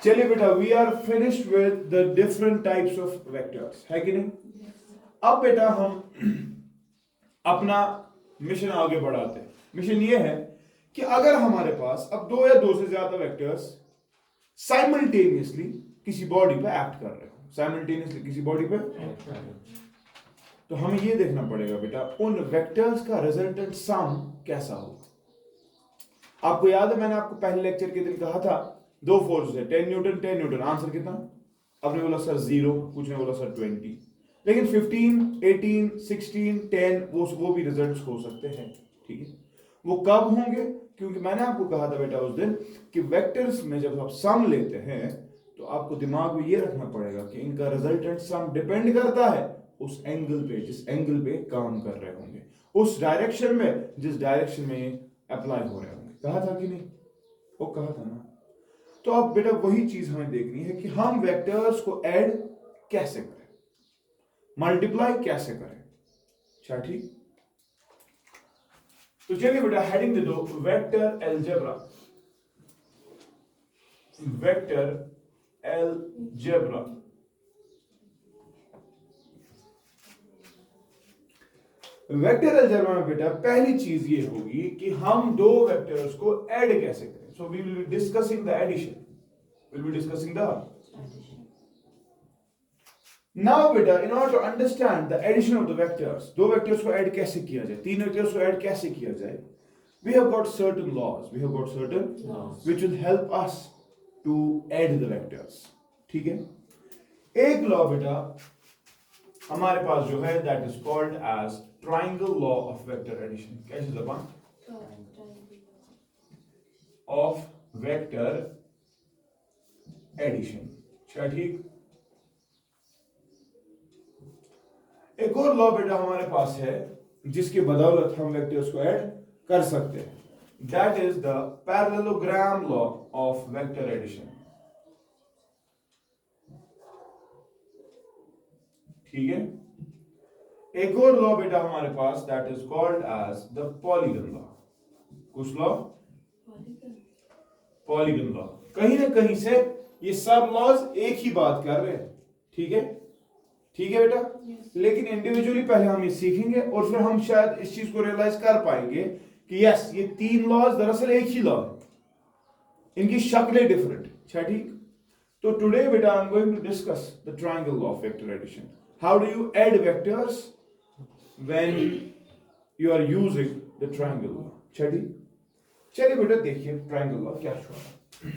चलिए बेटा, we are finished with the different types of vectors, है कि नहीं? अब बेटा हम अपना मिशन आगे बढ़ाते हैं। मिशन ये है कि अगर हमारे पास अब दो या दो से ज्यादा वेक्टर्स साइमल्टेनियसली किसी बॉडी पे एक्ट कर रहे हो, साइमल्टेनियसली किसी बॉडी पे, तो हमें ये देखना पड़ेगा बेटा उन वेक्टर्स का रिजल्टेंट सम कैसा होगा। आपको याद है मैंने आपको पहले लेक्चर के दिन कहा था दो फोर्स है, 10 न्यूटन 10 न्यूटन, आंसर कितना? आपने बोला सर 0, कुछ ने बोला सर 20, लेकिन 15 18 16 10 वो भी रिजल्ट्स हो सकते हैं, ठीक है? वो कब होंगे? क्योंकि मैंने आपको कहा था बेटा उस दिन कि वेक्टर्स में जब आप सम लेते हैं तो आपको दिमाग में ये रखना पड़ेगा कि इनका रिजल्टेंट सम डिपेंड करता है उस एंगल पे, जिस एंगल पे काम कर रहे होंगे, उस डायरेक्शन में जिस डायरेक्शन में अप्लाई हो रहे होंगे। कहा था कि नहीं? वो कहा था ना। तो अब बेटा वही चीज हमें देखनी है कि हम वेक्टर्स को ऐड कैसे करें, मल्टीप्लाई कैसे करें। अच्छा ठीक, तो चलिए बेटा हेडिंग दे दो vector algebra. Vector algebra, vector algebra में बेटा पहली चीज ये होगी कि हम दो वेक्टर्स को ऐड कैसे करें। So we will be discussing the addition, will be discussing the now बेटा in order to understand the addition of the vectors, दो वेक्टर्स को ऐड कैसे किया जाए, तीन वेक्टर्स को ऐड कैसे किया जाए, we have got certain laws, we have got certain laws which will help us to add the vectors, ठीक है? एक लॉ बेटा हमारे पास जो है that is called as triangle law of vector addition। कैसे जबान? of vector addition, अच्छा ठीक। एक और लॉ बेटा हमारे पास है जिसकी बदौलत हम वेक्टर्स को ऐड कर सकते हैं, that is the parallelogram law of vector addition, ठीक है? एक और लॉ बेटा हमारे पास that is called as the polygon law. कुछ लॉ? Polygon law. कहीं ना कहीं से ये सब लॉज एक ही बात कर रहे हैं, ठीक है? ठीक है बेटा, लेकिन इंडिविजुअली पहले हम ये सीखेंगे और फिर हम शायद इस चीज को रियलाइज कर पाएंगे कि यस ये तीन लॉज दरअसल एक ही लॉ है, इनकी शक्लें डिफरेंट, अच्छा ठीक। तो टुडे बेटा I am going to discuss the triangle law of vector addition. How do you add vectors when you are using the triangle law, अच्छा ठीक। चलिए बेटा देखिए ट्रायंगल लॉ क्या हुआ।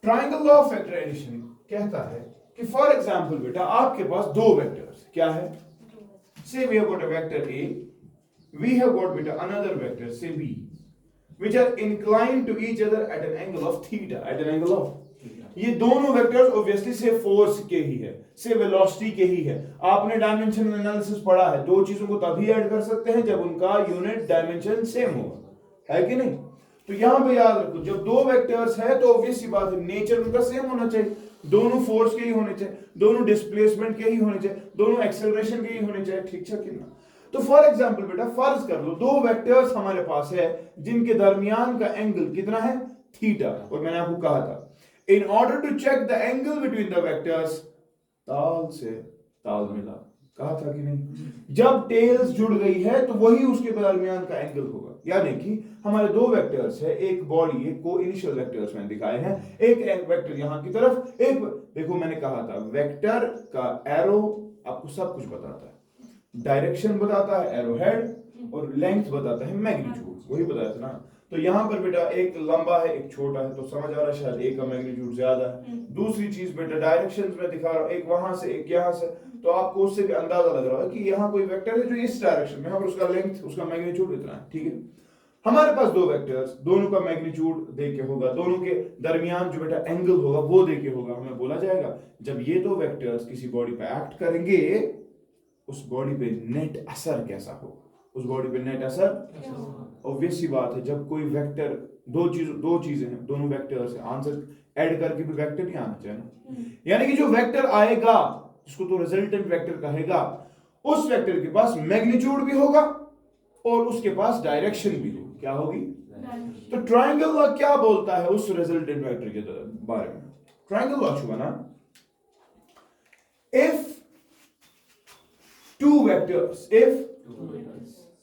Triangle law of vector addition कहता है कि फॉर एग्जांपल बेटा आपके पास दो वेक्टर्स, क्या है? say we have got a vector A, we have got beta another vector say B, which are inclined to each other at an angle of theta, at an angle of theta। ये दोनों vectors obviously से force के ही है, से velocity के ही है। आपने dimensional analysis पढ़ा है, दो चीजों को तभी ऐड कर सकते हैं जब उनका यूनिट डायमेंशन सेम होगा, है कि नहीं? तो यहां पे याद रखो जब दो वेक्टर्स है तो ऑब्वियस सी बात है नेचर उनका सेम होना चाहिए, दोनों फोर्स के ही होने चाहिए, दोनों डिस्प्लेसमेंट के ही होने चाहिए, दोनों एक्सेलरेशन के ही होने चाहिए, ठीक है कि ना? तो फॉर एग्जांपल बेटा फर्ज कर लो दो वेक्टर्स हमारे पास है जिनके दरमियान का एंगल कितना है? थीटा। और मैंने आपको कहा था in order to check the angle between the vectors ताल से ताल मिला, कहा था कि नहीं? जब टेल्स जुड़ गई है तो वही उसके दरमियान का एंगल होगा। यानी कि हमारे दो वेक्टर्स है, एक बॉडी एक को इनिशियल वेक्टर्स मैंने दिखाए हैं, एक वेक्टर यहां की तरफ, एक देखो मैंने कहा था वेक्टर का एरो आपको सब कुछ बताता है, डायरेक्शन बताता है एरो हेड और लेंथ बताता है मैग्नीट्यूड, वही बताया था ना। तो यहां पर बेटा एक लंबा है एक छोटा है, तो समझ आ रहा है शायद एक का मैग्नीट्यूड ज्यादा है। दूसरी चीज बेटा डायरेक्शंस में दिखा रहा हूं, एक वहां से एक यहां से, तो आपको उससे भी अंदाजा लग रहा है कि यहाँ कोई वेक्टर है जो इस डायरेक्शन में है और उसका लेंथ उसका मैग्नीट्यूड इतना है, ठीक है? हमारे पास दो वेक्टर्स, दोनों का मैग्नीट्यूड देके होगा, दोनों के दरमियान जो बेटा एंगल होगा वो देके होगा। हमें बोला जाएगा जब ये दो वेक्टर्स किसी बॉडी पे एक्ट करेंगे उस बॉडी पे नेट असर कैसा होगा, उस बॉडी पे नेट असर ऑब्वियस सी बात है जब कोई वेक्टर दो चीजें हैं, दोनों वेक्टर्स हैं, आंसर ऐड करके भी वेक्टर ही आना चाहिए ना। यानी कि जो वेक्टर आएगा जिसको तो रिजल्टेंट वेक्टर कहेगा, उस वेक्टर के पास मैग्नीट्यूड भी होगा और उसके पास डायरेक्शन भी होगी, क्या होगी? तो ट्रायंगल लॉ क्या बोलता है उस रिजल्टेंट वेक्टर के बारे में? ट्रायंगल लॉ छुआ ना, if two vectors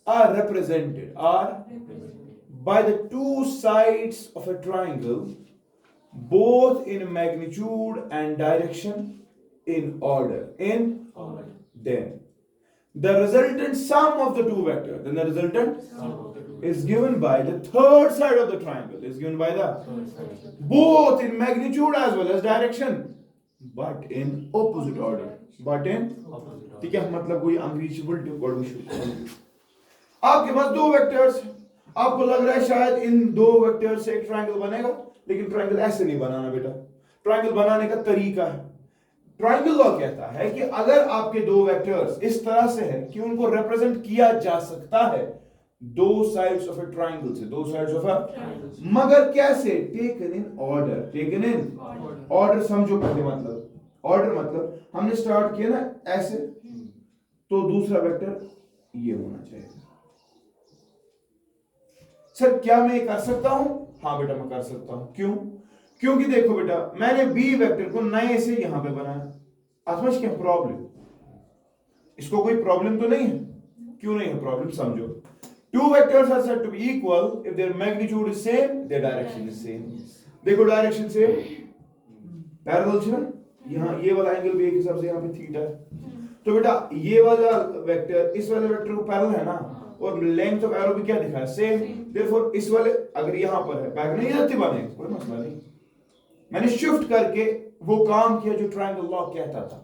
are represented by the two sides of a triangle both in magnitude and direction in order, then the resultant sum of the two vectors, then the resultant is given by the third side of the triangle, is given by the both in magnitude as well as direction, but in opposite order, ठीक है, मतलब कोई अंग्रेजी word आपके पास दो vectors, आपको लग रहा है शायद इन दो वेक्टर्स से एक ट्रायंगल बनेगा, लेकिन ट्रायंगल ऐसे नहीं बनाना बेटा। ट्रायंगल बनाने का तरीका है, ट्रायंगल लॉ कहता है कि अगर आपके दो वेक्टर्स इस तरह से है कि उनको रिप्रेजेंट किया जा सकता है दो साइड्स ऑफ ए ट्रायंगल से, दो साइड्स ऑफ अ, मगर कैसे? Taken in order, taken in order. समझो पहले मतलब ऑर्डर, मतलब हमने स्टार्ट किया ना ऐसे, तो दूसरा वेक्टर ये होना चाहिए। सर क्या मैं ये कर सकता हूं? हाँ बेटा मैं कर सकता हूं। क्यों? क्योंकि देखो बेटा, मैंने बी वेक्टर को नए से यहां पे बनाया। समझ क्या प्रॉब्लम? इसको कोई प्रॉब्लम तो नहीं है? क्यों नहीं है प्रॉब्लम? समझो, two vectors are said to be equal if their magnitude is same, their direction is same. देखो डायरेक्शन से पैरेलल है ना, यहां ये वाला एंगल भी एक हिसाब से यहां पे थीटा है, तो बेटा ये वाला वेक्टर इस वाले वेक्टर को पैरेलल है ना, और लेंथ ऑफ एरो भी क्या दिखा है? सेम। देयरफॉर इस वाले अगर यहां पर है, बैक नहीं आती बने, कोई मसला नहीं। मैंने शिफ्ट करके वो काम किया जो ट्रायंगल लॉ कहता था।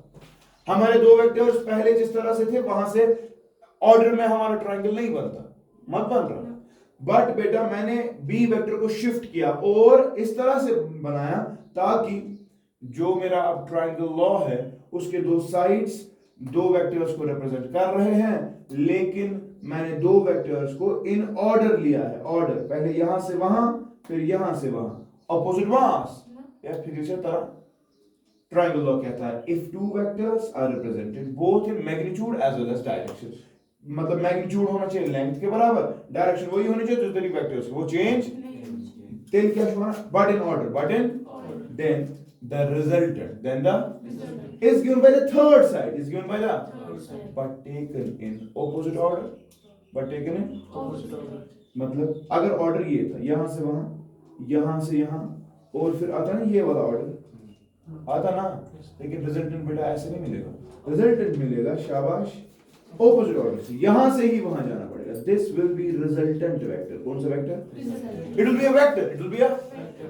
हमारे दो वेक्टर्स पहले जिस तरह से थे वहां से ऑर्डर में हमारा ट्रायंगल नहीं बनता, मत बन रहा, बट बेटा मैंने बी वेक्टर को शिफ्ट किया और इस तरह से बनाया ताकि जो मेरा अब ट्रायंगल लॉ है उसके दो साइड्स दो वेक्टर्स को रिप्रेजेंट कर रहे हैं, लेकिन मैंने दो वेक्टर्स को इन ऑर्डर लिया है। ऑर्डर पहले यहां से वहां, फिर यहां से वहां, ऑपोजिट मास या फिर इसी तरह। ट्रायंगल लॉ कहता है if two vectors are represented both in magnitude as well as direction, मतलब मैग्नीट्यूड होना चाहिए लेंथ के बराबर, डायरेक्शन वही होनी चाहिए जो तेरी वेक्टर्स वो चेंज, देन क्या होना? But in order, but in then the resultant, then the is given by the third side, is given by the but taken in opposite order, but taken in opposite order। मतलब अगर order ये था यहां से वहां, यहां से यहां, और फिर आता ना ये वाला ऑर्डर आता ना, लेकिन रिजल्टेंट बेटा ऐसे नहीं मिलेगा। रिजल्टेंट मिलेगा शाबाश ऑपोजिट ऑर्डर से, यहां से ही वहां जाना पड़ेगा। This will be resultant vector. कौन सा vector? It will be a vector, it will be a,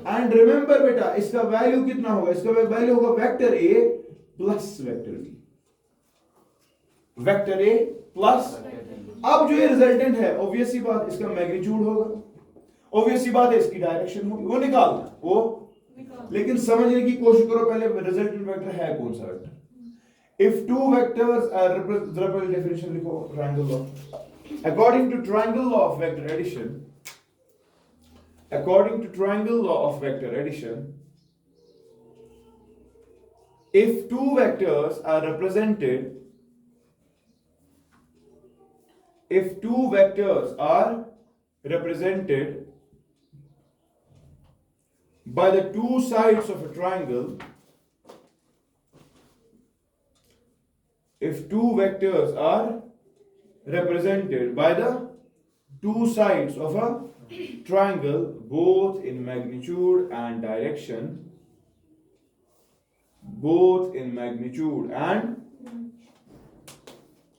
and remember बेटा इसका वैल्यू कितना होगा? इसका वैल्यू होगा vector A plus vector B, vector A plus. अब जो ये रिजल्टेंट है ऑब्वियस सी बात इसका मैग्नीट्यूड होगा, ऑब्वियस सी बात है इसकी डायरेक्शन होगी, वो निकालना वो, लेकिन समझने की कोशिश करो पहले रिजल्टेंट वेक्टर है कौन सा vector. If two vectors are represented, definition लिखो triangle law. According to triangle law of vector addition, according to triangle law of vector addition, if two vectors are represented, if two vectors are represented by the two sides of a triangle, if two vectors are represented by the two sides of a triangle both in magnitude and direction, both in magnitude and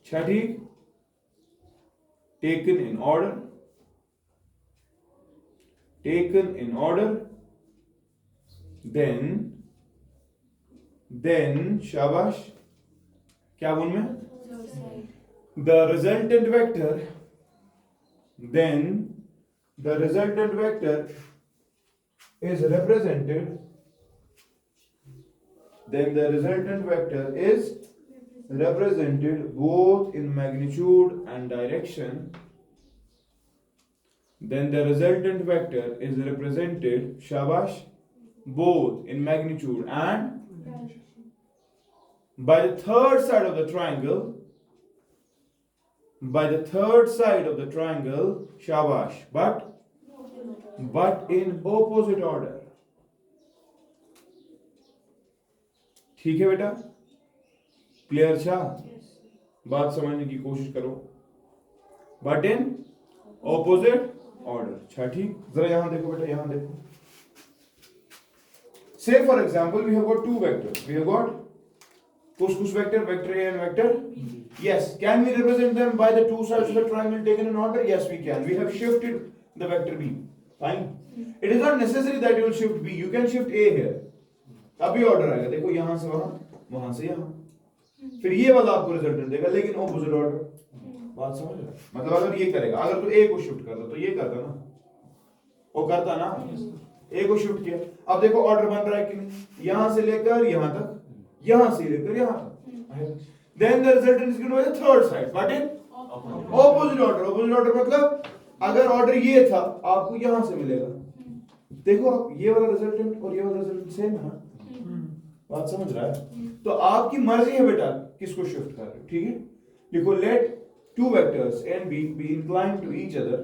Chhathi taken in order, taken in order, then शाबाश क्या बोल में? The resultant vector, then the resultant vector is represented, then the resultant vector is represented both in magnitude and direction, then the resultant vector is represented shabash both in magnitude and by the third side of the triangle, by the third side of the triangle shabash, but but in opposite order. ठीक है बेटा, clear छा? बात समझने की कोशिश करो। But in opposite order, अच्छा ठीक। जरा यहां देखो बेटा, यहां देखो। Say for example we have got two vectors. We have got कुछ vector, vector A and vector B. Yes, can we represent them by the two sides of the triangle taken in order? Yes, we can. We have shifted the vector B. Fine. It is not necessary that you will shift B. You can shift A here. अभी order आएगा, देखो यहां से वहां, वहां से यहां, फिर ये वाला आपको रिजल्टेंट देगा, लेकिन ऑपोजिट ऑर्डर। बात समझ रहे? मतलब अगर ये करेगा, अगर तू A को शिफ्ट कर दो तो ये करता ना, वो करता ना, A को शिफ्ट किया। अब देखो ऑर्डर बन रहा है कि नहीं, यहां से लेकर यहां तक, यहां से लेकर यहां तक। Then the resultant is given by the third side, but in opposite order. Opposite order मतलब अगर ऑर्डर ये था, आपको यहां से मिलेगा। देखो आप, ये वाला रिजल्टेंट और ये वाला रिजल्टेंट सेम है ना, बात समझ रहा है? तो आपकी मर्जी है बेटा किसको शिफ्ट कर रहे हो, ठीक है? लिखो let two vectors A and B be inclined to each other.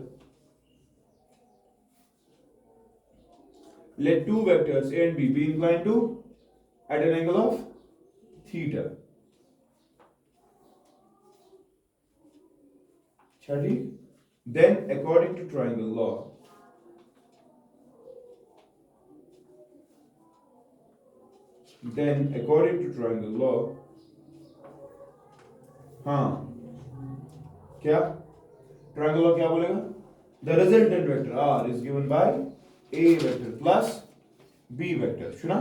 Let two vectors A and B be inclined to at an angle of theta. ठीक? Then according to triangle law, हाँ क्या triangle law क्या बोलेगा? The resultant vector R is given by A vector plus B vector. सुना?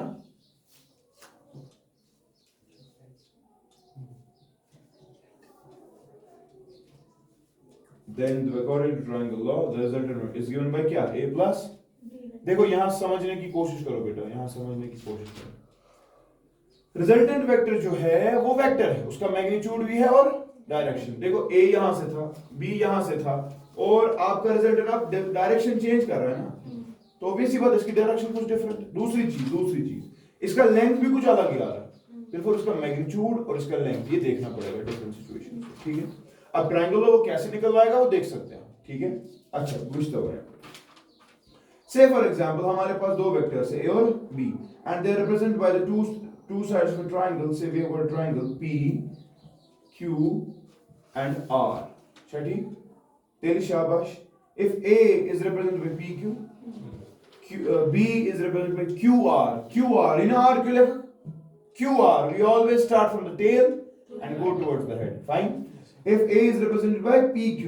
Then according to triangle law, the resultant vector is given by क्या? A plus B. देखो यहां समझने की कोशिश करो बेटा, यहां समझने की कोशिश करो। रिजल्टेंट वेक्टर जो है वो वेक्टर है, उसका मैग्नीट्यूड भी है और डायरेक्शन। देखो A यहां से था, B यहां से था, और आपका रिजल्टेंट अब डायरेक्शन चेंज कर रहा है ना, तो ऑब्वियसली बात इसकी डायरेक्शन कुछ डिफरेंट। दूसरी चीज इसका लेंथ भी कुछ अलग ही आ रहा है, फिर उसका मैग्नीट्यूड और इसका लेंथ ये देखना पड़ेगा डिफरेंट सिचुएशन, ठीक है? अब ट्रायंगल वो कैसे निकलवाएगा वो देख सकते हैं, ठीक है? अच्छा बुझते हो गए। से फॉर एग्जांपल हमारे पास दो वेक्टर्स है A और B and they represent by the two sides of a triangle. Say we have got a triangle P, Q and R. Chati? Tell shabash. If A is represented by PQ, B is represented by QR. QR in R QR. We always start from the tail and go towards the head. Fine. If A is represented by PQ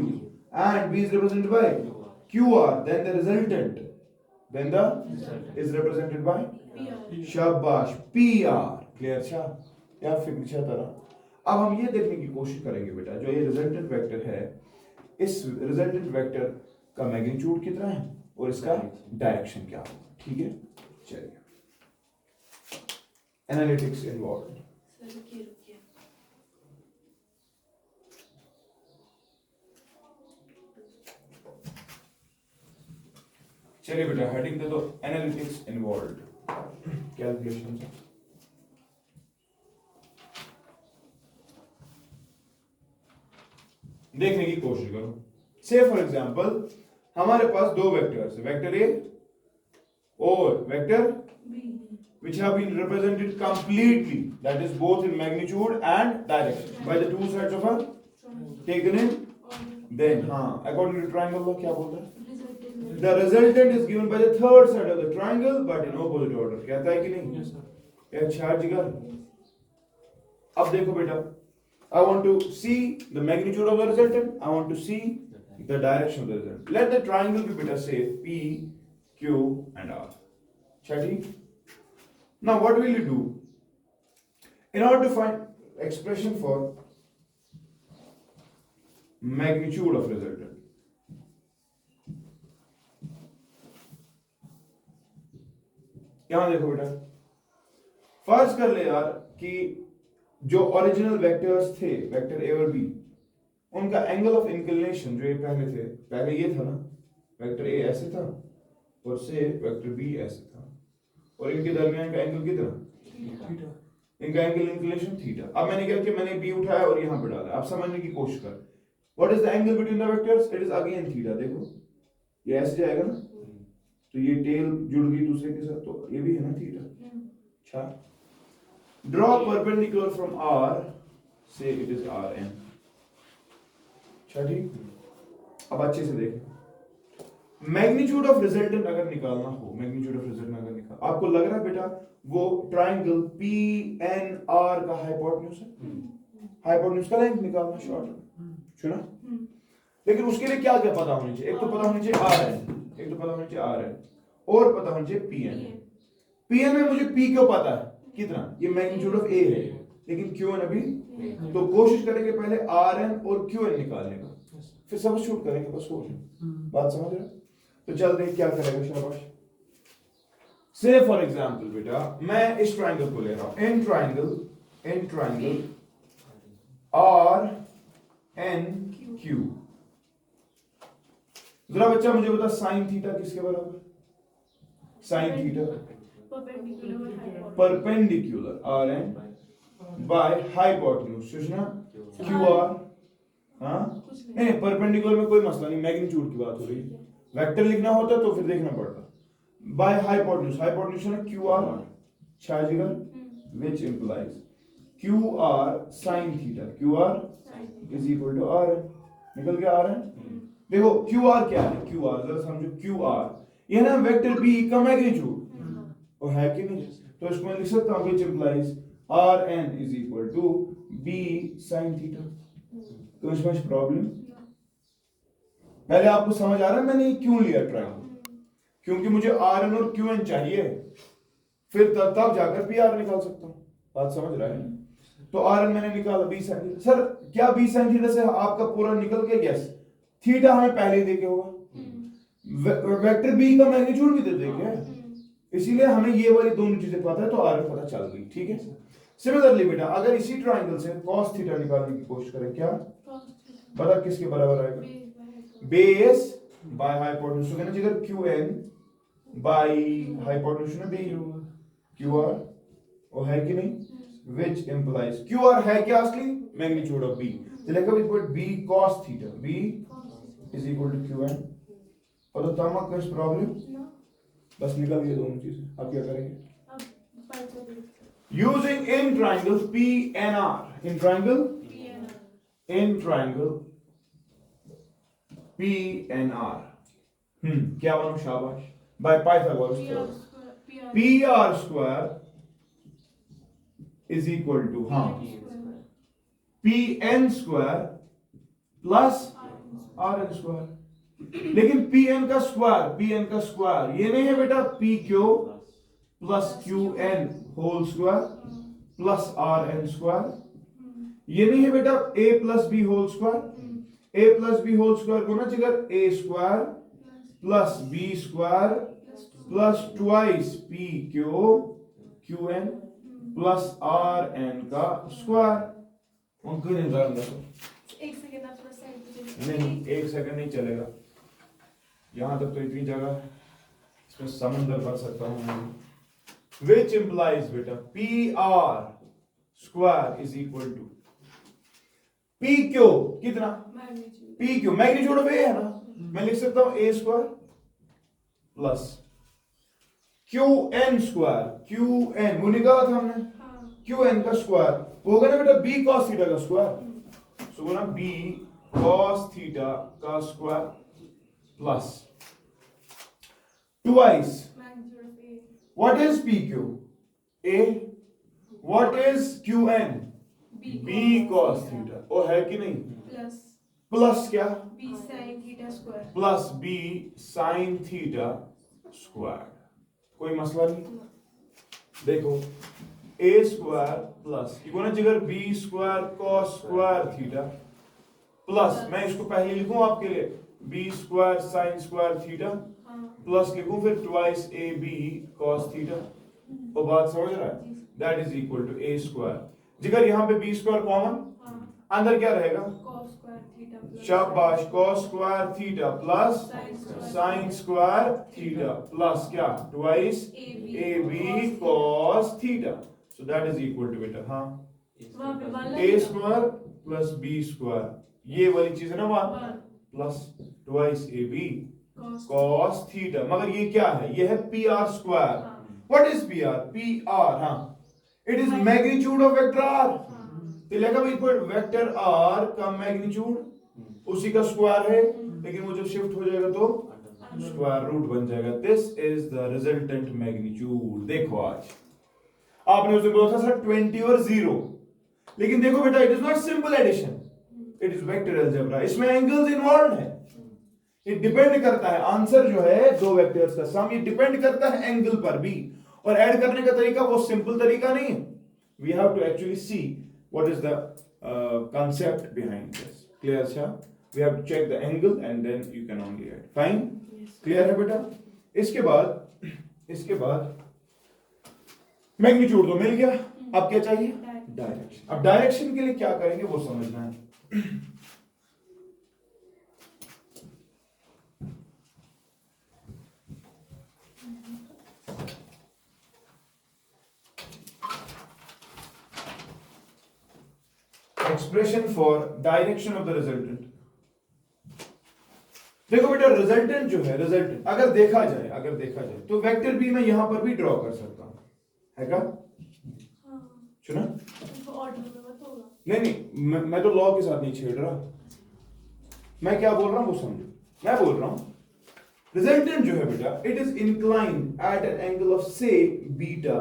and B is represented by QR, then the resultant is represented by शाबाश PR। Clear छा? क्या फिक्र छा तारा? अब हम ये देखने की कोशिश करेंगे बेटा, जो ये रिजल्टेंट वेक्टर है, इस रिजल्टेंट वेक्टर का मैग्नीट्यूड कितना है और इसका डायरेक्शन क्या होगा, ठीक है? चलिए, एनालिटिक्स इन्वॉल्व। चलिए बेटा हेडिंग दे दो, एनालिटिक्स इन्वॉल्व कैलकुलेशन। देखने की कोशिश करो। से फॉर एग्जांपल हमारे पास दो वेक्टर्स, वेक्टर A और vector B, which have been represented completely, that is both in magnitude and direction by the two sides of a taken in, then हाँ according to triangle law क्या बोलता है? The resultant is given by the third side of the triangle but in opposite order. कहता है कि नहीं? Yes, sir. क्या चार जिगर? अब देखो बेटा, I want to see the magnitude of the resultant. I want to see the direction of the resultant. Let the triangle be beta say P, Q and R. Chati? Now what will you do? In order to find expression for magnitude of resultant, यहां देखो बेटा, फर्ज कर ले यार कि जो original vectors थे, वेक्टर A और B, उनका एंगल ऑफ इंक्लिनेशन जो ये पहले थे, पहले ये था ना, वेक्टर A ऐसे था और से वेक्टर B ऐसे था, और इनके दरमियान का एंगल कितना? थीटा। इनका एंगल इंक्लिनेशन थीटा। अब मैंने क्या किया, मैंने B उठाया और यहां पे डाला। अब समझने की कोशिश कर, what is the angle between the vectors? It is again theta. देखो ये ऐसे जाएगा ना, तो ये टेल जुड़ गई दूसरे के साथ, तो ये भी है ना थीटा। अच्छा, ड्रॉ परपेंडिकुलर फ्रॉम आर, से इट इज आर एन। अच्छा ठीक, अब अच्छे से देखें, मैग्नीट्यूड ऑफ रिजल्टेंट अगर निकालना हो, मैग्नीट्यूड ऑफ रिजल्टेंट अगर निकाल, आपको लग रहा है बेटा वो ट्राइंगल पी एन आर का हाइपोटेन्यूज है, हाइपोटेन्यूज का लेंथ निकालना शॉर्ट में, सुना? लेकिन उसके लिए क्या क्या पता होनी चाहिए? एक तो पता होनी चाहिए आर एन, एक तो पता होनी चाहिए आर एन, और पता होनी चाहिए पी एन। पी एन में मुझे पी क्यों पता है कितना, ये मैग्नीट्यूड ऑफ ए है, लेकिन क्यू एन अभी, तो कोशिश करेंगे पहले आर एन और क्यू एन निकालने का, फिर सब्स्टिट्यूट करेंगे, बस हो गया। बात समझ रहे? तो चल देख क्या करेगा, शाबाश। से फॉर एग्जाम्पल बेटा मैं इस ट्राइंगल को ले रहा हूं, in triangle R N Q. जरा बच्चा मुझे बता साइन थीटा किसके बराबर? Sine theta perpendicular R N by hypotenuse, सुना? Q R. हाँ नहीं, परपेंडिकुलर में कोई मसला नहीं, मैग्नीट्यूड की बात हो रही है। वेक्टर लिखना होता तो फिर देखना पड़ता। बाय हाइपोटेन्यूज, हाइपोटेन्यूज है क्यू आर छाजीगर, which implies Q R sine theta, Q R is equal to R N. निकल गया आर एन। देखो क्यू आर क्या है, क्यू आर जरा समझो, क्यू आर ये ना वेक्टर बी का मैग्नीट्यूड, वो है कि नहीं? तो इसको मैं लिख सकता हूं which implies R N is equal to B sine theta. तो इसमें प्रॉब्लम, पहले आपको समझ आ रहा है मैंने क्यों लिया ट्रायंगल? क्योंकि मुझे आर एन और क्यू एन चाहिए, फिर तब जाकर पी आर निकाल सकता हूं। बात समझ रहा है? तो आर एन मैंने निकाला बी साइन थीटा। सर क्या बी साइन थीटा से आपका पूरा निकल गया? यस, थीटा हमें पहले ही देके होगा, वेक्टर बी का मैग्नीट्यूड भी दे देंगे, इसीलिए हमें ये वाली दोनों चीजें पता है, तो आर एन पता चल गई। ठीक है, सिमिलरली बेटा अगर इसी ट्राइंगल से cos थीटा निकालने की कोशिश करें, क्या बता किसके बराबर आएगा? बेस बाय हाइपोटेन्यूज, तो कहना चाहिए क्यू एन बाय हाइपोटेन्यूज में बी क्यू आर, और है कि नहीं? विच इंप्लाइज क्यू आर है क्या असली? मैग्नीट्यूड ऑफ बी, तो लिखा equal B cos theta, B is equal to Q N. और तो तमाम का प्रॉब्लम बस निकल गई दोनों चीजें। अब क्या करेंगे? Using in triangle PNR, in triangle PNR, क्या बनू? शाबाश, by Pythagoras theorem PR square is equal to PN square plus RN square। लेकिन PN का स्क्वायर ये नहीं है बेटा, PQ plus QN whole square plus RN square, ये नहीं है बेटा A plus B whole square. A plus B whole square को ना जिगर A square plus B square plus twice PQ QN plus RN का स्क्वायर। उनको एक सेकंड आप नहीं, एक सेकंड नहीं चलेगा, यहां तक तो इतनी जगह है, इसमें समंदर भर सकता हूं मैं। Which implies बेटा PR square is equal to PQ कितना? PQ मैग्नीट्यूड ऑफ A है ना, मैं लिख सकता हूं A square plus QN square, QN वो निकाला था हमने, QN का स्क्वायर होगा ना बेटा B cos थीटा का स्क्वायर, सो बोला B cos थीटा का square plus twice what is PQ? A। what is QN? B cos theta, ओ है कि नहीं? प्लस क्या? B sin theta square plus B sin theta square. कोई मसला नहीं। देखो A स्क्वायर प्लस इको ना जिगर B square cos square theta plus, मैं इसको पहले लिखूं आपके लिए, B square sin square theta plus लिखूं फिर twice A B cos theta. वो बात समझ रहा है? That is equal to A square, जिगर यहाँ पे बी स्क्वायर कॉमन, अंदर क्या रहेगा? शाबाश, cos square theta plus sin square theta plus क्या? Twice A B cos theta, so that is equal to बेटा हाँ A square plus B square, ये वाली चीज है ना वहां, plus twice A B cos theta, मगर ये क्या है? ये है P R square. What is P R? P R, हाँ, it is magnitude of vector R. तो लिखा भाई वेक्टर आर का मैग्नीट्यूड उसी का स्क्वायर है, लेकिन वो जब शिफ्ट हो जाएगा तो स्क्वायर रूट बन जाएगा। This is the resultant magnitude. देखो आज आपने उसे बोला था सर 20 और 0, लेकिन देखो बेटा it is not simple addition, it is vector algebra. इसमें एंगल्स इन्वॉल्व है। ये डिपेंड करता है, आंसर जो है दो वेक्टर्स का सम, ये डिपेंड करता है एंगल पर भी। और ऐड करने का तरीका वो सिंपल तरीका नहीं है। We have to actually see what is the concept behind this. Clear sir? We have to check the angle and then you can only add. Fine? Clear है बेटा? इसके बाद मैग्नीट्यूड तो मिल गया, अब क्या चाहिए? डायरेक्शन। अब डायरेक्शन के लिए क्या करेंगे वो समझना है। Expression for direction of the resultant. देखो बेटा रिजल्टेंट जो है, रिजल्टेंट अगर देखा जाए तो वेक्टर बी मैं यहां पर भी ड्रॉ कर सकता हूं, है क्या? सुना? नहीं, मैं तो लॉ के साथ नहीं छेड़ रहा। मैं क्या बोल रहा हूं वो समझो। मैं बोल रहा हूं रिजल्टेंट जो है बेटा, it is inclined at an angle of से beta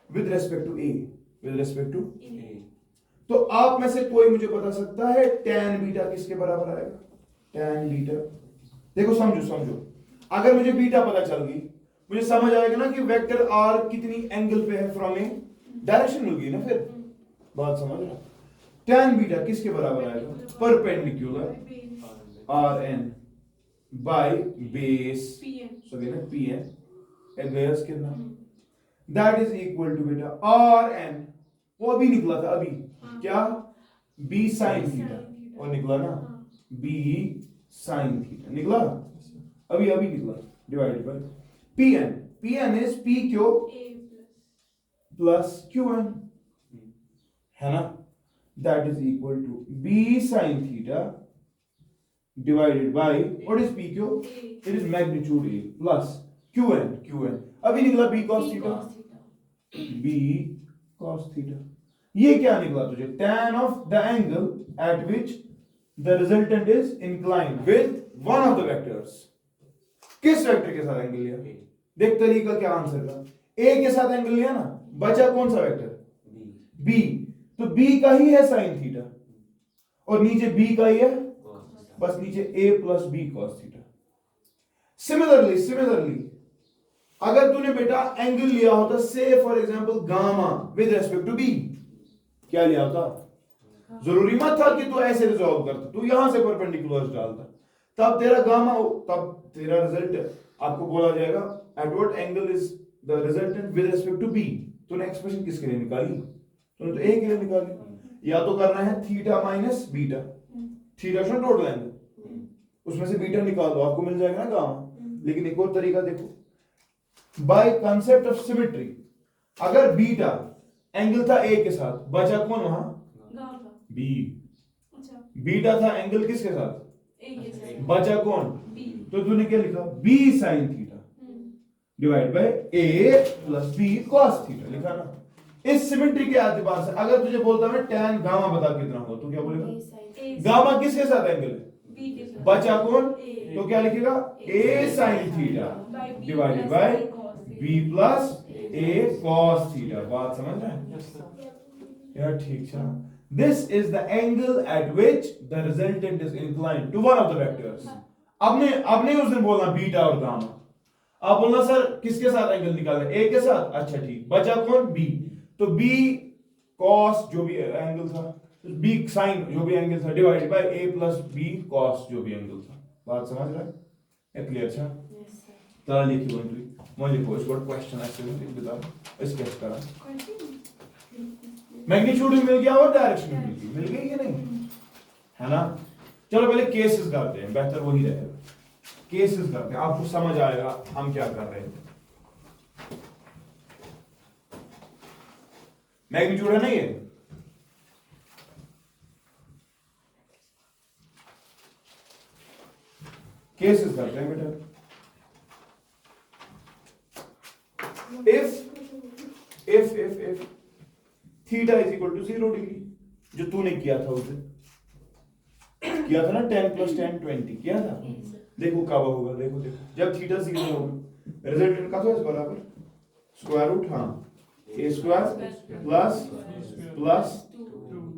with respect to A, with respect to A. तो आप में से कोई मुझे बता सकता है tan बीटा किसके बराबर आएगा? tan बीटा, देखो समझो, अगर मुझे बीटा पता चल गई, मुझे समझ आएगा ना कि वेक्टर आर कितनी एंगल पे है फ्रॉम ए, डायरेक्शन मिल गई ना। फिर बात समझ रहा? tan बीटा किसके बराबर आएगा? Perpendicular R N by base sorry ना पी एन, एक बेस कितना, दैट इज इक्वल टू बेटा आर एन, वो अभी निकला था अभी, क्या? बी साइन थीटा, और निकला ना बी साइन थीटा, निकला अभी निकला, divided by P N is P Q plus Q N, है ना? That is equal to B sine theta divided by what is P Q? It is magnitude A plus Q N अभी निकला B cos theta, B cos theta. ये क्या निकला तुझे? tan of the angle at which the resultant is inclined with one of the vectors. किस vector के साथ angle लिया? देख तरीका क्या आंसर का, a के साथ एंगल लिया ना, बचा कौन सा वेक्टर? b। तो b का ही है साइन थीटा और नीचे b का ही है, बस नीचे a plus b cos theta. Similarly अगर तूने बेटा एंगल लिया होता से for example gamma with respect to b, क्या लिया होता? जरूरी मत था कि तू ऐसे रिजॉल्व करता, तू यहां से परपेंडिकुलर डालता, तब तेरा गामा, तब तेरा रिजल्ट आपको बोला जाएगा at what angle is the resultant with respect to B. तूने एक्सप्रेशन किसके लिए निकाली? तूने तो ए के लिए निकाली। या तो करना है थीटा माइनस बीटा, थीटा से टोटल एंगल, उसमें से बीटा निकाल दो, आपको मिल जाएगा ना गामा। लेकिन एक और तरीका देखो, बाय कांसेप्ट ऑफ सिमेट्री, अगर बीटा एंगल था ए के साथ, बचा कौन वहां? बी। बीटा था एंगल किसके साथ? ए के साथ, बचा कौन? बी। तो तूने क्या लिखा? B sine theta divide by A plus B cos theta, लिखा ना। इस सिमेट्री के एतबार से अगर तुझे बोलता मैं tan गामा बता कितना होगा, तो क्या बोलेगा? गामा किसके साथ एंगल है? बी के साथ, बचा कौन? तो क्या लिखेगा? a sign theta divided bye b plus a cos theta. बात समझ रहे हैं यार? ठीक है। This is the angle at which the resultant is inclined to one of the vectors. अब नहीं उस दिन बोलना बीटा और गामा, आप बोलना सर किसके साथ एंगल निकालना? ए के साथ। अच्छा ठीक, बचा कौन? बी। तो बी कॉस जो भी एंगल था, बी साइन जो भी एंगल था divided by A plus B cos जो भी एंगल था। बात समझ रहे हैं? क्लियर था? तो लिखिए मैं लिखो इसको क्वेश्चन ऐसे बता इसके करा मैग्नीट्यूड मिल गया और डायरेक्शन मिल गई कि नहीं, है ना? चलो पहले केसेस करते हैं, बेहतर वही रहेगा। केसेस करते हैं, आपको समझ आएगा हम क्या कर रहे हैं। मैग्नीट्यूड है ना ये, केसेस करते हैं बेटा। if theta is equal to 0 degree, जो तूने किया था उसे किया था ना, 10 + 10 20 किया था। देखो कब होगा, देखो देखो जब थीटा 0 होगा रिजल्टेंट का तो इस बराबर स्क्वायर रूट, हाँ a square plus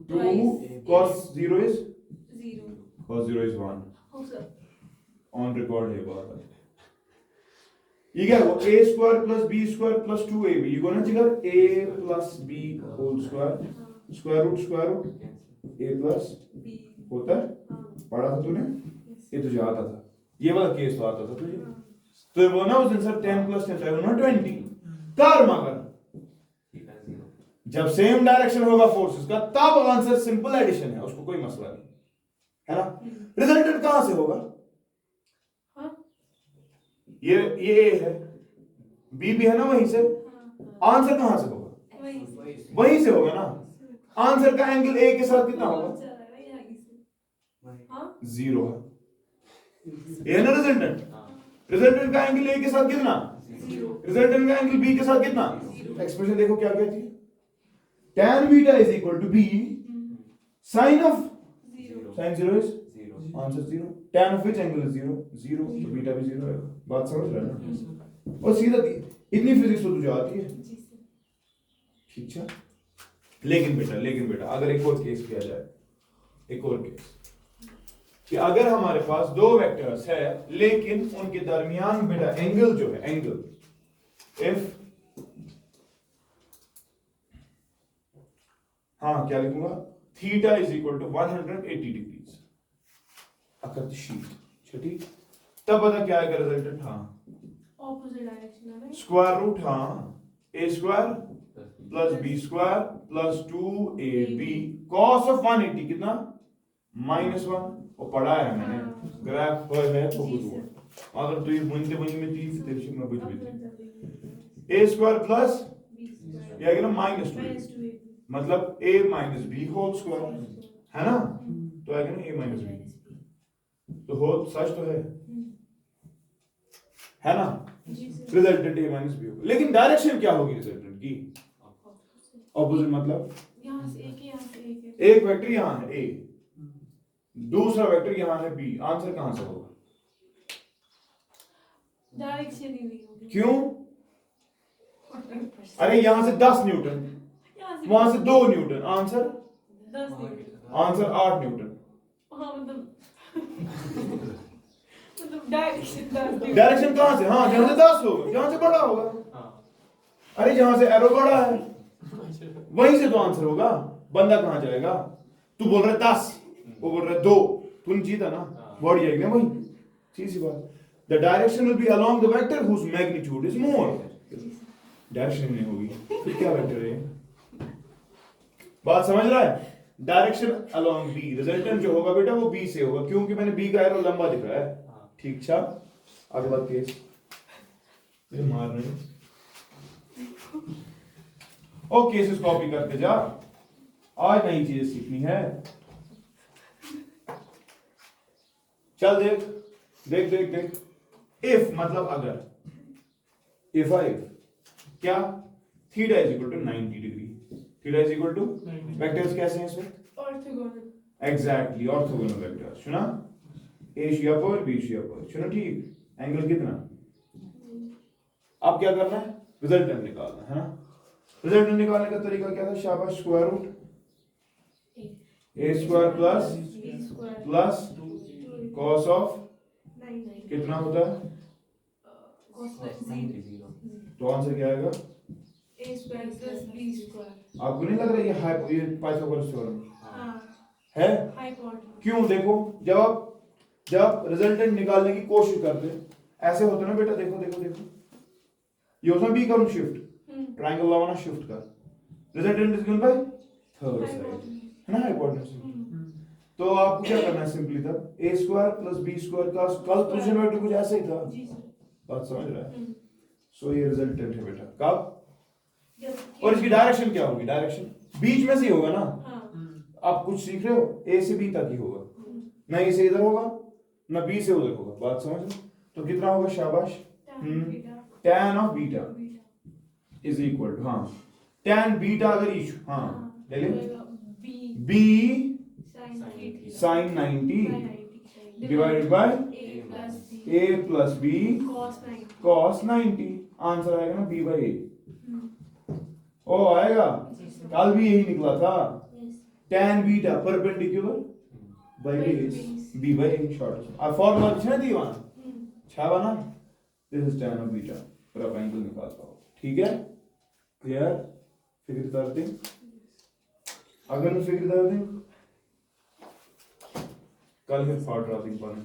2 cos 0 is 1 on record है बात। ये क्या हुआ, a square plus b square plus 2ab, ये को ना जिगर a plus b whole square square root a plus होता है, पढ़ा था तूने, ये तुझे आता था, ये वाला केस तो आता था तुझे। तो ये बोला उस दिन सर 10 + 10 5 20 कर, मगर जब सेम डायरेक्शन होगा फोर्सेस का तब आंसर सिंपल एडिशन है, उसको कोई मसला नहीं है ना। रिजल्टेंट कहां से होगा, ये A है, B भी है ना वहीं से, आंसर कहां से होगा, वहीं से होगा ना। आंसर का एंगल A के साथ कितना होगा, 0 है, ये है ना रिजल्टेंट। रिजल्टेंट का एंगल A के साथ कितना, रिजल्टेंट का एंगल B के साथ कितना। एक्सप्रेशन देखो क्या कहती है, tan beta is equal to B sin of sin 0 is answer 0, tan of which angle is 0 तो बीटा भी 0 आएगा। बात समझ रहा है ना, और सीधा इतनी फिजिक्स तो तुझे आती है, ठीक है। लेकिन बेटा अगर एक और केस किया जाए, एक और केस कि अगर हमारे पास दो वेक्टर्स है लेकिन उनके दरमियान बेटा एंगल जो है, एंगल इफ, हाँ क्या लिखूंगा, theta is equal to 180 degrees अकत शीट, ठीक। तब पता क्या आएगा रिजल्टेंट, हाँ ऑपोजिट डायरेक्शन है, स्क्वायर रूट, हाँ a square plus b square plus 2ab cos of 180 कितना -1, वो पढ़ा है मैंने, ग्राफ पर है तो कुछ हुआ, अगर तो ये बुनते में थी तेरे में बुझ गई। a स्क्वायर प्लस ये आएगा ना -2, मतलब a minus b whole square है ना, तो आएगा ना a माइनस b, तो हो सच तो है ना। रिजल्टेंट a माइनस b होगा, लेकिन डायरेक्शन क्या होगी रिजल्टेंट की, ऑपोजिट, मतलब यहाँ से एक, यहाँ से एक, एक वेक्टर यहाँ है a, दूसरा वेक्टर यहाँ है b, आंसर कहां से होगा, डायरेक्शन ही नहीं होगी, क्यों, अरे यहाँ से 10 न्यूटन, वहां से 2 न्यूटन, आंसर 10 नहीं, आंसर 8 न्यूटन। हाँ मतलब डायरेक्शन कहां से, हाँ जहां से 10 होगा, जहां से बड़ा होगा, अरे जहां से एरो बड़ा है वहीं से तो आंसर होगा। बंदा कहां जाएगा, तू बोल रहा है 10, वो बोल रहा है 2, तूने जीता ना, बढ़ जाएगी ना वही सीधी सी बात। The direction will be along the vector whose magnitude is more, direction नहीं होगी फिर क्या वेक्टर है, बात समझ रहा है। डायरेक्शन अलोंग बी, रिजल्टेंट जो होगा बेटा वो बी से होगा, क्योंकि मैंने बी का एरो लंबा दिख रहा है, ठीक था। अगला केस मुझे मार रहे, और केसेस कॉपी करते जा, आज नई चीज सीखनी है। चल देख देख देख देख, इफ मतलब अगर, इफ आई क्या, theta is equal to 90 degree, theta is equal to, vectors कैसे हैं इसमें, ऑर्थोगोनल, एग्जैक्टली ऑर्थोगोनल वेक्टर, सुना, ए शिया पर बी शिया पर, सुना ठीक, एंगल कितना। अब क्या करना है, रिजल्टेंट निकालना है ना। रिजल्टेंट निकालने का तरीका क्या था, शाबाश, square root a square plus cos of कितना होता है, तो आंसर क्या आएगा, a square plus b square. आपको नहीं लग रहा ये पाइथागोरस थ्योरम है, हाइपोटेन्यूज, क्यों, देखो जब रिजल्टेंट निकालने की कोशिश करते ऐसे होता ना बेटा, देखो देखो देखो, ये होता बी करूं शिफ्ट, ट्रायंगल लगाना शिफ्ट कर, resultant is given by third side है ना, हाइपोटेन्यूज। तो आपको क्या करना है, सिंपली था a square plus b square का कल पोजीशन वेक्टर कुछ ऐसा ही था, बात समझ रहा है। सो ये रिजल्टेंट है बेटा कब, और इसकी डायरेक्शन क्या होगी, डायरेक्शन बीच में से ही होगा ना। आप कुछ सीख रहे हो, a से b तक ही होगा, ना a से इधर होगा ना बी से उधर होगा, बात समझ लो। तो कितना होगा शाबाश, tan beta tan of beta beta is equal to, हाँ tan बीटा अगर इशू, हाँ ले ले, b B sin theta sine 90 sin 90 divided by a plus b A plus B cos 90 cos 90, answer आएगा ना बी बाई ए। हम्म, ओ आएगा, जी सर। कल भी यही निकला था, Yes. tan beta perpendicular by By base base. B by A short. अब formula पूछना दी वहां हम्म, छावा ना, this is tan of beta, पूरा एंगल निकालता हो, ठीक है, क्लियर, फिक्र कर दे, अगर मैं फिक्र कर दे कल फिर फॉर ड्राफ्टिंग पढ़ें।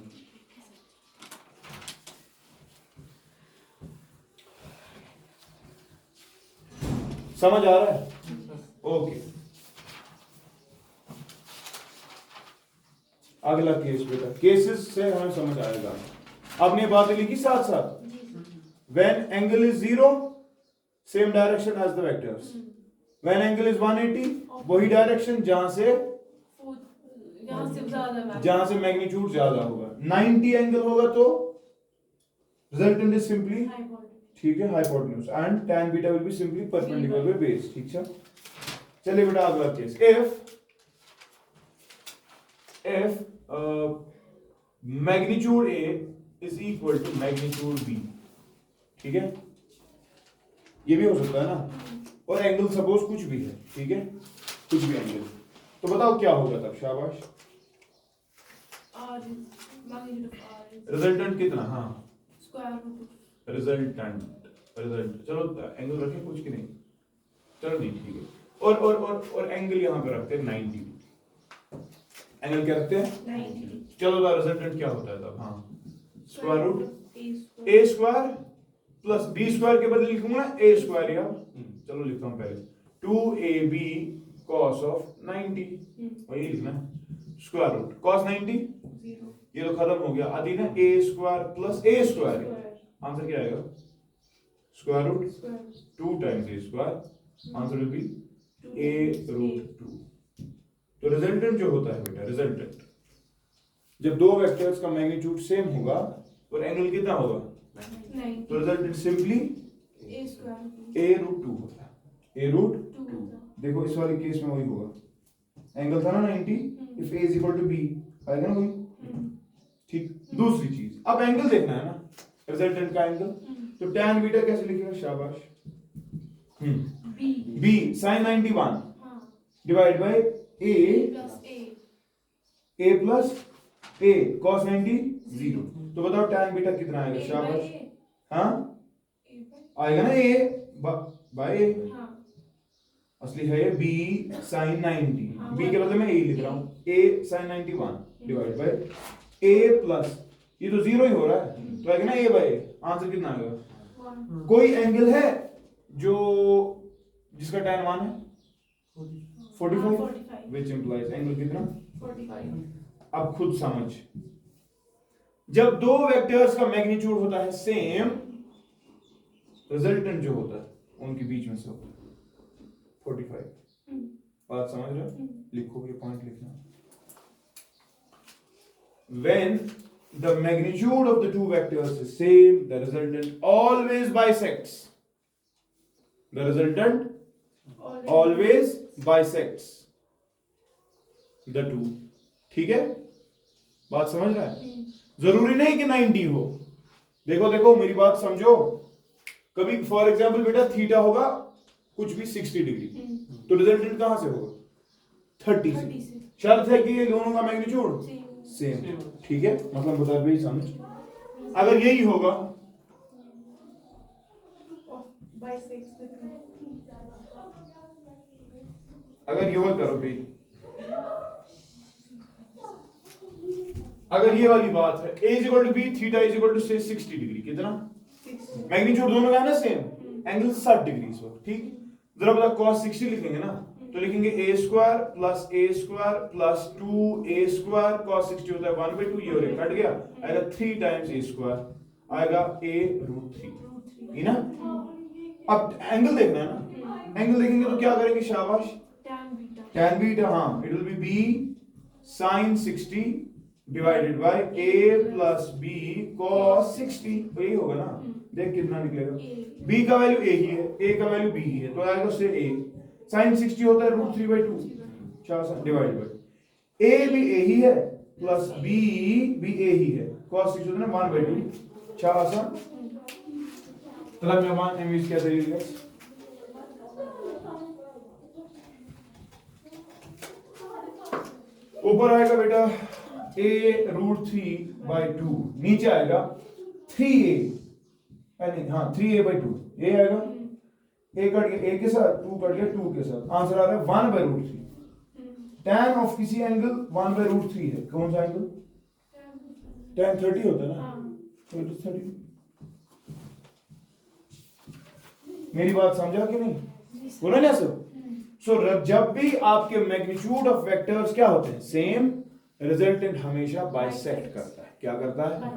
समझ आ रहा है, ओके। अगला केस बेटा, केसेस से हमें समझ आएगा। आपने बातें लिखी साथ साथ, जी sir. when angle is 0 same direction as the vectors, when angle is 180 वही डायरेक्शन जहां से यहाँ से मैग्नीट्यूड ज्यादा होगा। 90 एंगल होगा तो रिजल्टेंट इज सिंपली, ठीक है, hypotenuse, and tan beta will be simply perpendicular by base, ठीक है। चलिए बेटा अगला case, if magnitude A is equal to magnitude B, ठीक है, ये भी हो सकता है ना, और एंगल सपोज कुछ भी है, ठीक है, कुछ भी एंगल, तो बताओ क्या होगा तब, शाबाश। रिजल्टेंट कितना, हाँ रिजल्ट चलो एंगल रखें कुछ की नहीं, चलो नहीं ठीक है, और एंगल यहाँ पे रखते हैं 90, एंगल क्या रखते हैं 90, चलो रिजल्टेंट क्या होता है तब, हाँ स्क्वायर रूट ए स्क्वायर प्लस बी स्क्वायर के बदले लिखूंगा ना ए स्क्वायर, या चलो लिखता हूं पहले 2ab cos ऑफ 90, वही लिखना स्क्वायर रूट cos 90, ये तो खत्म हो गया, आदि ना A square plus A square, answer क्या आएगा square root 2 times A square, answer will be A root 2। तो रिजल्टेंट जो होता है बेटा, रिजल्टेंट जब दो वेक्टर्स का मैग्नीट्यूड सेम होगा और एंगल कितना होगा, तो रिजल्टेंट सिंपली ए रूट 2 होता है, ए रूट 2। देखो इस वाले केस में वही होगा, एंगल था ना 90, if A is equal to B आएगा ना वही, ठीक। दूसरी चीज, अब एंगल देखना है ना, रिजल्टेंट का एंगल, तो tan बीटा कैसे लिखेगा, शाबाश, b sin 91 divide by a plus a cos 90 0, तो बताओ tan बीटा कितना आएगा, शाबाश, हाँ आएगा ना a बाय a, असली है b sin 90, b के बदले में a लिख रहा हूं, a sin 91 divide by a plus, ये तो जीरो ही हो रहा है, तो आएगा ना a बाय a, आंसर कितना आएगा। कोई एंगल है जो जिसका tan 1 है 45, which implies एंगल कितना 45। अब खुद समझ, जब दो वेक्टर्स का मैग्नीट्यूड होता है सेम, रिजल्टेंट जो होता है उनके बीच में से होता है 45, बात समझ रहे हो, लिखो ये पॉइंट लिखना, when the magnitude of the two vectors is same, the resultant always bisects, the resultant always bisects the two, ठीक है, बात समझ रहा है, जरूरी नहीं कि 90 हो, देखो देखो मेरी बात समझो, कभी फॉर एग्जांपल बेटा थीटा होगा कुछ भी 60 डिग्री, तो रिजल्टेंट कहां से होगा 30 से, शर्त है कि ये दोनों का मैग्नीट्यूड सेम, ठीक है, मतलब बता भाई समझ, अगर यही होगा अगर ये मत करो भाई, अगर ये वाली बात है a is equal to b, theta is equal to से 60 डिग्री, कितना मैग्नीट्यूड दोनों का है ना सेम, एंगल 60 डिग्री इस वक्त, ठीक, जरा बता cos 60 लिखेंगे ना, तो लिखेंगे a square plus 2a square, cos 60 होता है 1/2, ये और ये कट गया, आएगा 3 टाइम्स a स्क्वायर, आएगा a रूट 3, है ना। अब एंगल देखना है ना, एंगल देखेंगे तो क्या करेंगे, शाबाश tan बीटा, हाँ it will B b sin 60 divided by a plus b cos 60, तो यही होगा ना। देख कितना निकलेगा, b का वैल्यू a ही है, a का वैल्यू b ही है, तो आएगा उससे a sin 60 होता है √3/2, डिवाइड बाय a भी a ही है प्लस b भी a ही है, cos 60 होता है ना 1/2, क्या आसान। तलब मेहमान एमवीज क्या तरीके है। ऊपर आएगा बेटा a√3/2, नीचे आएगा 3a, नहीं हाँ 3a/2, ये आएगा a कट गया a के साथ, 2 कट गया 2 के साथ, आंसर आ रहा है 1/√3। tan ऑफ किसी एंगल 1/√3 है, कौन सा एंगल, tan 30 होता है ना, तो 30। मेरी बात समझा कि नहीं, बोला ना सब। सो जब भी आपके मैग्नीट्यूड ऑफ वेक्टर्स क्या होते हैं सेम, रिजल्टेंट हमेशा बाइसेक्ट करता है, क्या करता है,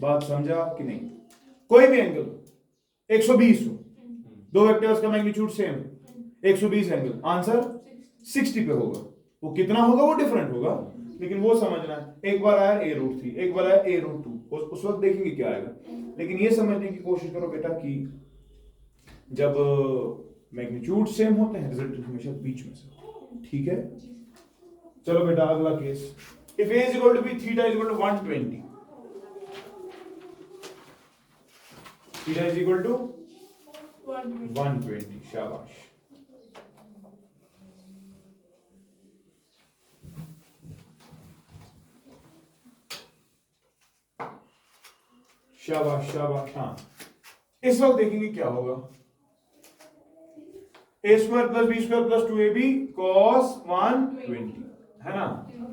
बात समझा कि नहीं। कोई भी एंगल 120 हो, दो वेक्टर्स का मैग्नीट्यूड सेम, 120 एंगल, आंसर 60 पे होगा। वो कितना होगा वो डिफरेंट होगा, लेकिन वो समझना है। एक बार आया a√3, एक बार आया a√2, उस वक्त देखेंगे क्या आएगा। लेकिन ये समझने की कोशिश करो बेटा कि जब मैग्नीट्यूड सेम होते हैं रिजल्टेंट हमेशा बीच में से, ठीक है। चलो बेटा अगला case, if a is equal to b, theta is equal to 120, theta is equal to 120, शाबाश। शाबाश शाबाश, हाँ इस वक्त देखेंगे क्या होगा, a² + b² + 2ab cos 120 है ना,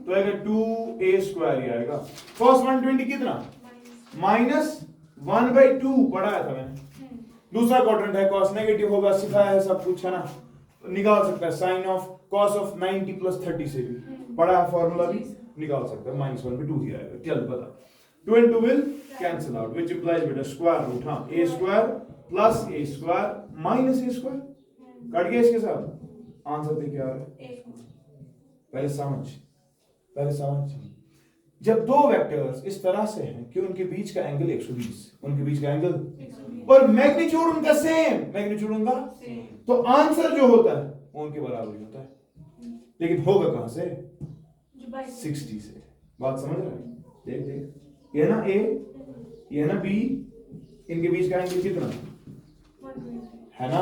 तो आएगा 2a² ही आएगा। cos 120 कितना, -1/2 पढ़ाया था मैंने। दूसरा क्वाड्रेंट है, cos नेगेटिव होगा, सिखाया है सब कुछ है ना, तो निकाल सकता है sin ऑफ cos ऑफ 90 + 30 से भी पढ़ा है, फॉर्मूला भी निकाल सकता है, -1/2 ही आएगा। चल बता, 2 and 2 will cancel out, which implies बेटा स्क्वायर रूट, हाँ a² + a² - a², कट गया इसके साथ, आंसर पे क्या आ रहा है, पहले समझ। जब दो वेक्टर्स इस तरह से हैं कि उनके बीच का एंगल 120, उनके बीच का एंगल और मैग्नीट्यूड उनका सेम, मैग्नीट्यूड उनका, तो आंसर जो होता है वो उनके बराबर ही होता है, लेकिन होगा कहां से, 60 से। बात समझ रहे हैं, देख ये ना a, ये ना b, इनके बीच का एंगल कितना है ना।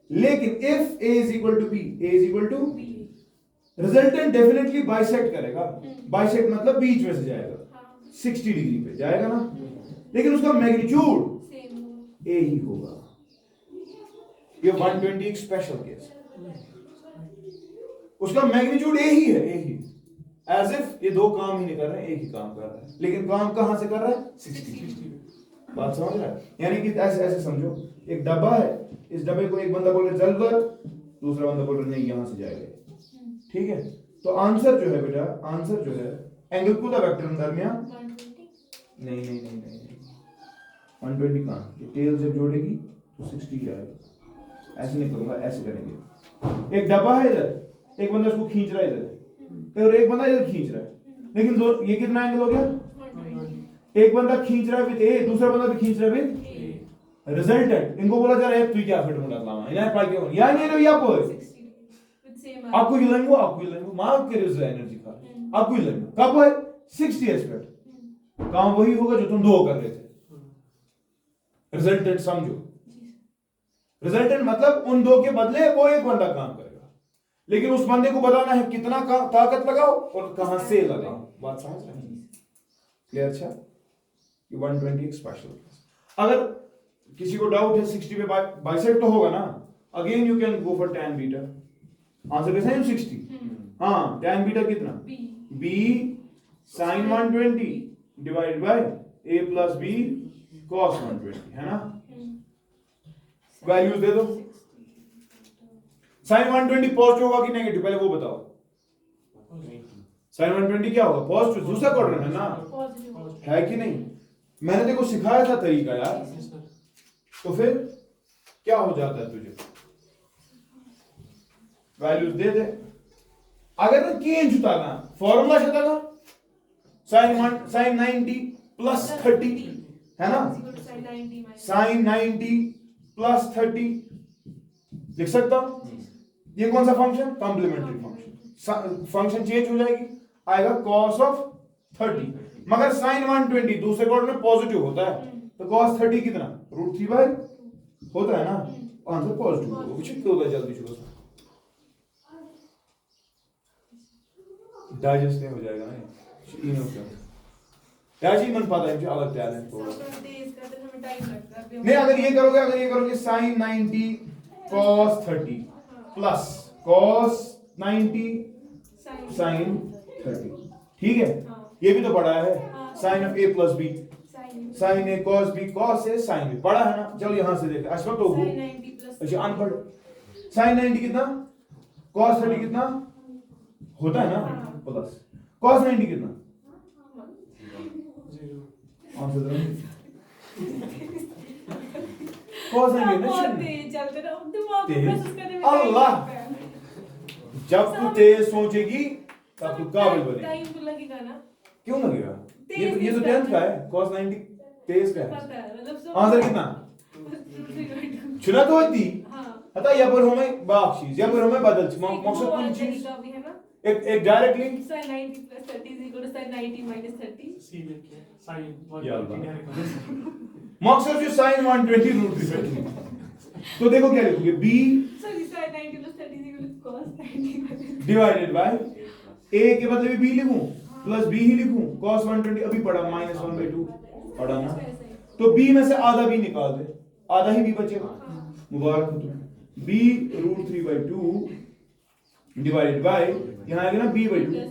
लेकिन if a is equal to b, a is equal to b, resultant definitely bisect करेगा, बाइसेक्ट मतलब बीच में से जाएगा, 60 डिग्री पे जाएगा ना, लेकिन उसका मैग्नीट्यूड a ही होगा। ये 120 एक स्पेशल केस, उसका मैग्नीट्यूड a ही है, a ही, एज इफ ये दो काम ही नहीं कर रहे हैं, एक ही काम कर रहा है, लेकिन काम कहां से कर रहा है, 60। बात समझ रहा है, यानी कि ऐसे समझो, एक डब्बा है, इस डब्बे को एक बंदा बोल रहा है जल कर, दूसरा बंदा बोल रहा है नहीं यहां से जाएगा, ठीक है। तो आंसर जो है बेटा, आंसर जो है एंगल को द वेक्टर दरमियान, नहीं 120 कहां, ये टेल जब जोड़ेगी तो 60 आएगा। ऐसे नहीं करूंगा, ऐसे करेंगे। एक डब्बा है इधर, एक बंदा इसको खींच रहा है इधर, और एक बंदा इधर खींच रहा है, लेकिन दो, ये कितना एंगल हो गया, एक बंदा खींच रहा है विद ए, दूसरा बंदा भी खींच रहा है विद, रिजल्टेंट इनको बोला जा रहा है तू क्या फिट मुड़ा लामा इन्हें पाई क्यों या नहीं रे या पर आपको ये मार्क के रिजल्ट एनर्जी का आपको ये लगेगा कब है 60 एस्पेक्ट, काम वही होगा जो तुम दो कर रहे थे। रिजल्टेंट समझो, रिजल्टेंट मतलब उन दो के बदले वो एक बंदा काम करेगा, लेकिन उस बंदे को बताना है कितना ताकत लगाओ और कहां से लगाओ। बात समझ रहे हैं, क्लियर? अच्छा, ये 120 एक स्पेशल केस। अगर किसी को डाउट है 60 पे बाइसेक्ट तो होगा ना, again you can go for tan beta, answer कैसा है 60, हाँ tan बीटा कितना, b sin 120 divided by a plus b cos 120 है ना। वैल्यूज दे दो, sin 120 पॉजिटिव होगा कि नेगेटिव, पहले वो बताओ। sin 120 क्या होगा, पॉजिटिव, दूसरा क्वाड्रेंट है ना, है कि नहीं? मैंने देखो सिखाया था तरीका यार, तो फिर क्या हो जाता है तुझे, वैल्यूज दे दे। अगर ना चेंज होता ना फॉर्मूला छता ना sin 90 plus 30 है ना, Is equal to sin 90 minus sin 90 plus 30 लिख सकता हूं। ये कौन सा function, complementary function, function change हो जाएगी, आएगा cos ऑफ 30, मगर sin 120 दूसरे क्वाड्रेंट में पॉजिटिव होता है, तो cos 30 कितना, √3 होता है ना, आंसर पॉजिटिव होगा। कुछ क्यों होगा, जल्दी शुरू डाइजेस्ट नहीं हो जाएगा ना इन ओके यार जी, मन पता है मुझे अलग टैलेंट थोड़ा सब तेज करते हैं, हमें टाइम लगता है। नहीं, अगर ये करोगे sin 90 cos 30 plus cos 90 sin 30, ठीक है, ये भी तो पढ़ा है, sin of a plus b sin a cos b, cos a sin b पढ़ा है ना। चलो यहां से देखते हैं, तो sin 90 plus अच्छा अनपढ़, sin 90 कितना, cos 30 कितना होता है ना, प्लस cos 90 कितना, आंसर दो, cos 90 ना बहुत शून्य। तेज चलते ना, दिमाग को तेज? प्रोसेस करने में टाइम अल्लाह। लगता है। जब तू तेज सोचेगी तब तू काबिल बनेगी। टाइम तो लगेगा ना, क्यों लगेगा, तेज ये तो किसका 10th का है, cos 90 तेज का है। पता है मतलब सब आंसर कितना, चुना तो होती हाँ हता या पर हमें बाखशीज या पर हमें बदल मकसद वो कौन वाला चीज, तरीका भी है ना, एक direct link, sin 90 plus 30 is equal to sin 90 minus 30। या अल्लाह। मकसद जो sin 120 √3, तो देखो क्या लिखोगे, b Sorry, sin 90 plus 30 is equal to cos 90 minus divided by a के बदले में b लिखूं प्लस b ही लिखूं, cos 120 अभी पढ़ा -1/2 पढ़ा ना, तो b में से आधा b निकाल दे, आधा ही b बचेगा, मुबारक हो तुम्हें, b √3/2 डिवाइडेड बाय यहां आएगा ना b/2,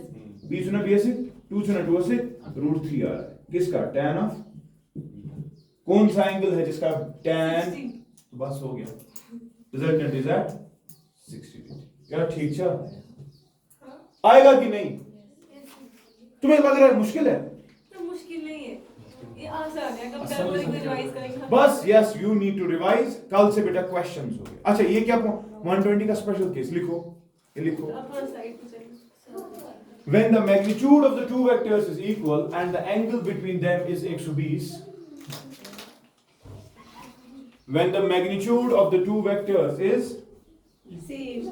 b सुना b से 2 सुना 2 से √3 आ रहा है, किसका, tan ऑफ, कौन सा एंगल है जिसका tan, बस हो गया, रिजल्टेंट इज एट 60 डिग्री। यार ठीक है, आएगा कि नहीं, तुम्हें लग रहा है मुश्किल है, तो मुश्किल नहीं है, ये आसान है, कब तक बोलेंगे रिवाइज करेंगे बस yes you need to revise, कल से बेटा क्वेश्चंस हो गए। अच्छा ये क्या 120 का स्पेशल केस लिखो, ये लिखो, अपना साइड पे चलिए। when the magnitude of the two vectors is equal and the angle between them is 120, when the magnitude of the two vectors is Same,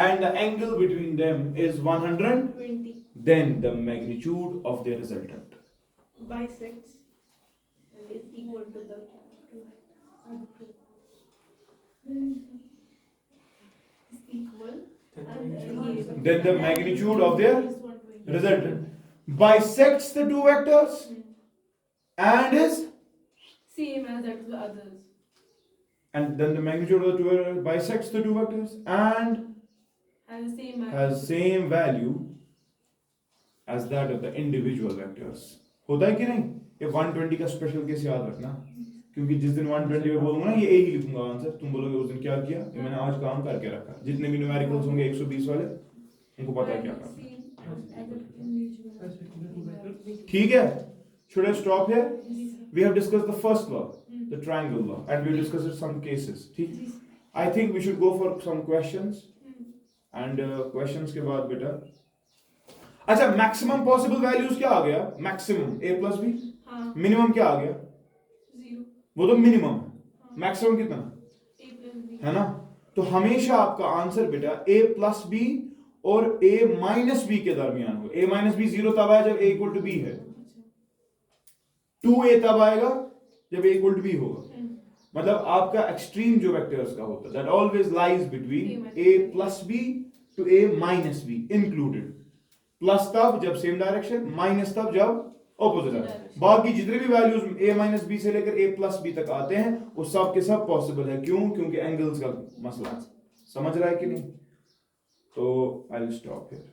and the angle between them is 100, 20 then the magnitude of their resultant bisects and is equal to the is equal and then the magnitude of their resultant bisects the two vectors and is, same as that of the others. and then the magnitude of the two vectors bisects the two vectors and Has the same has same value as that of the individual vectors। होता है कि नहीं, ये 120 का special case याद रखना, क्योंकि जिस दिन 120 में बोलूंगा ना ये ए ही लिखूंगा आंसर, तुम बोलोगे उस दिन क्या किया, ये मैंने आज काम करके रखा, जितने भी न्यूमेरिकल्स होंगे 120 वाले उनको पता है क्या करना, ठीक है। Should I stop here? We have discussed the first law, the triangle law, and we discussed some cases, ठीक। I think we should go for some questions, and questions के बाद बेटा, अच्छा मैक्सिमम पॉसिबल वैल्यूज क्या आ गया, maximum a plus B, हाँ minimum क्या आ गया, 0 वो तो मिनिमम है, मैक्सिमम कितना a plus b है ना, तो हमेशा आपका आंसर बेटा a प्लस बी और a माइनस बी के दरमियान हो, a माइनस बी 0 तब आया जब a इक्वल टू बी है, 2a तब आएगा जब a इक्वल टू बी होगा, मतलब आपका एक्सट्रीम जो वेक्टर्स का होता है that always lies between a plus B to a minus B included, plus तब जब सेम डायरेक्शन, माइनस तब जब ऑपोजिट डायरेक्शन, बाकी जितने भी वैल्यूज a माइनस बी से लेकर a प्लस बी तक आते हैं वो सब के सब पॉसिबल है, क्यों, क्योंकि एंगल्स का मसला है, समझ रहा है कि नहीं, तो आई विल स्टॉप हियर।